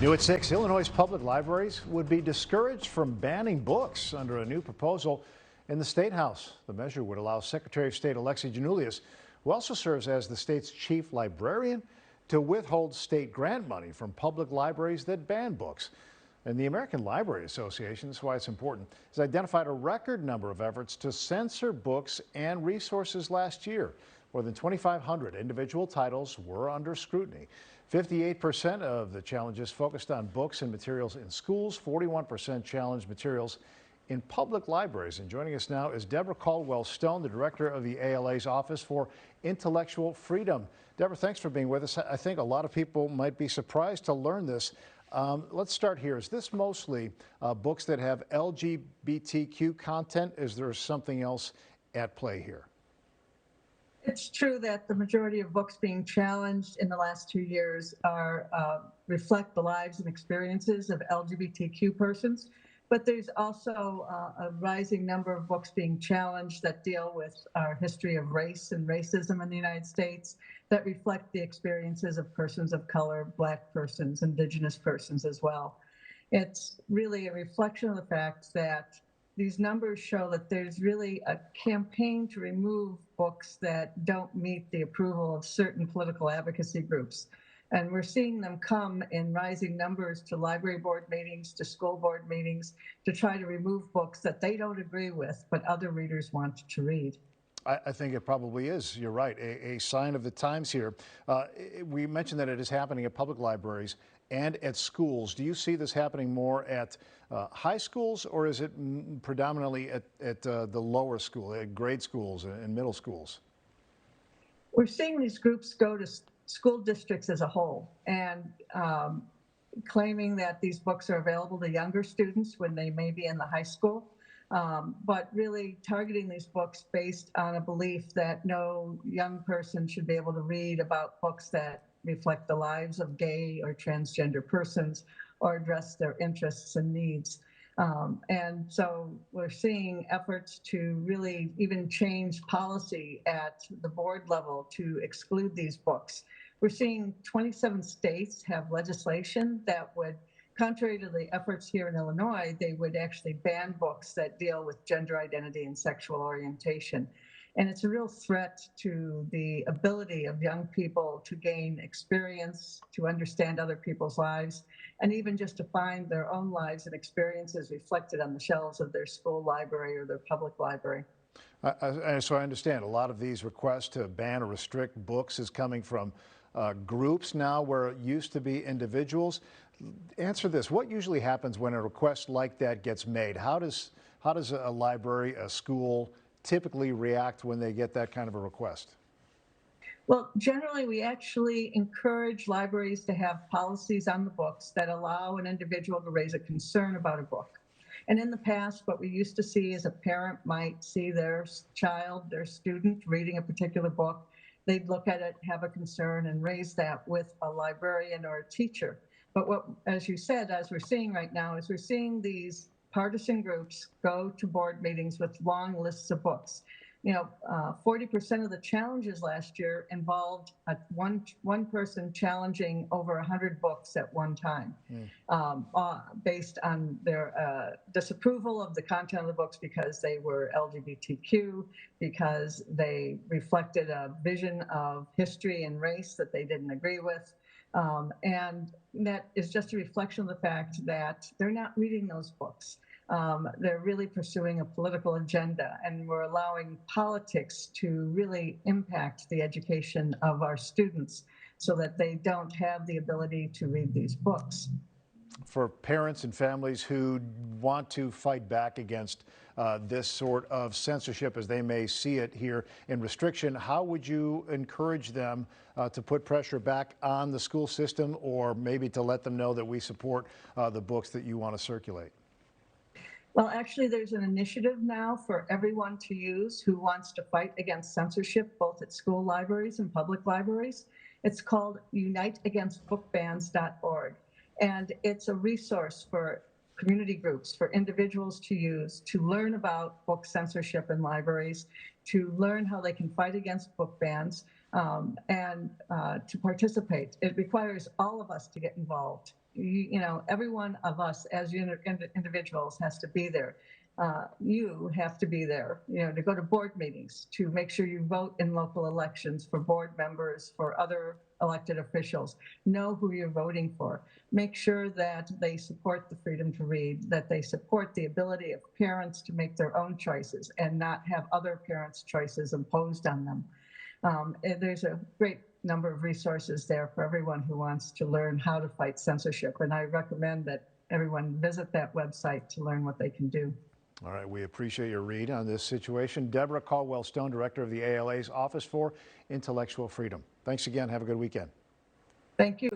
New at 6, Illinois' public libraries would be discouraged from banning books under a new proposal in the State House. The measure would allow Secretary of State Alexi Janulius, who also serves as the state's chief librarian, to withhold state grant money from public libraries that ban books. And the American Library Association, this is why it's important, has identified a record number of efforts to censor books and resources last year. More than 2,500 individual titles were under scrutiny. 58% of the challenges focused on books and materials in schools, 41% challenged materials in public libraries. And joining us now is Deborah Caldwell Stone, the director of the ALA's Office for Intellectual Freedom. Deborah, thanks for being with us. I think a lot of people might be surprised to learn this. Let's start here. Is this mostly books that have LGBTQ content? Is there something else at play here? It's true that the majority of books being challenged in the last 2 years reflect the lives and experiences of LGBTQ persons, but there's also a rising number of books being challenged that deal with our history of race and racism in the United States, that reflect the experiences of persons of color, Black persons, Indigenous persons as well. It's really a reflection of the fact that these numbers show that there's really a campaign to remove books that don't meet the approval of certain political advocacy groups. And we're seeing them come in rising numbers to library board meetings, to school board meetings, to try to remove books that they don't agree with, but other readers want to read. I think it probably is. You're right. A sign of the times here. We mentioned that it is happening at public libraries and at schools. Do you see this happening more at high schools, or is it predominantly at the lower school, at grade schools and middle schools? We're seeing these groups go to school districts as a whole and claiming that these books are available to younger students when they may be in the high school. But really targeting these books based on a belief that no young person should be able to read about books that reflect the lives of gay or transgender persons or address their interests and needs. And so we're seeing efforts to really even change policy at the board level to exclude these books. We're seeing 27 states have legislation that would, contrary to the efforts here in Illinois, they would actually ban books that deal with gender identity and sexual orientation. And it's a real threat to the ability of young people to gain experience, to understand other people's lives, and even just to find their own lives and experiences reflected on the shelves of their school library or their public library. So I understand a lot of these requests to ban or restrict books is coming from groups now where it used to be individuals. Answer this. What usually happens when a request like that gets made? How does a library, a school, typically react when they get that kind of a request? Well, generally, we actually encourage libraries to have policies on the books that allow an individual to raise a concern about a book. And in the past, what we used to see is a parent might see their child, their student, reading a particular book. They'd look at it, have a concern, and raise that with a librarian or a teacher. But what, as you said, as we're seeing right now, is we're seeing these partisan groups go to board meetings with long lists of books. 40% of the challenges last year involved one person challenging over 100 books at one time, based on their disapproval of the content of the books because they were LGBTQ, because they reflected a vision of history and race that they didn't agree with. And that is just a reflection of the fact that they're not reading those books. They're really pursuing a political agenda, and we're allowing politics to really impact the education of our students so that they don't have the ability to read these books. For parents and families who want to fight back against this sort of censorship as they may see it here in restriction, how would you encourage them to put pressure back on the school system, or maybe to let them know that we support the books that you want to circulate? Well, actually, there's an initiative now for everyone to use who wants to fight against censorship, both at school libraries and public libraries. It's called uniteagainstbookbans.org. And it's a resource for community groups, for individuals to use to learn about book censorship in libraries, to learn how they can fight against book bans. to participate. It requires all of us to get involved. Every one of us as individuals has to be there. You have to be there, to go to board meetings, to make sure you vote in local elections for board members, for other elected officials. Know who you're voting for. Make sure that they support the freedom to read, that they support the ability of parents to make their own choices and not have other parents' choices imposed on them. And there's a great number of resources there for everyone who wants to learn how to fight censorship. And I recommend that everyone visit that website to learn what they can do. All right, we appreciate your read on this situation. Deborah Caldwell-Stone, Director of the ALA's Office for Intellectual Freedom. Thanks again. Have a good weekend. Thank you.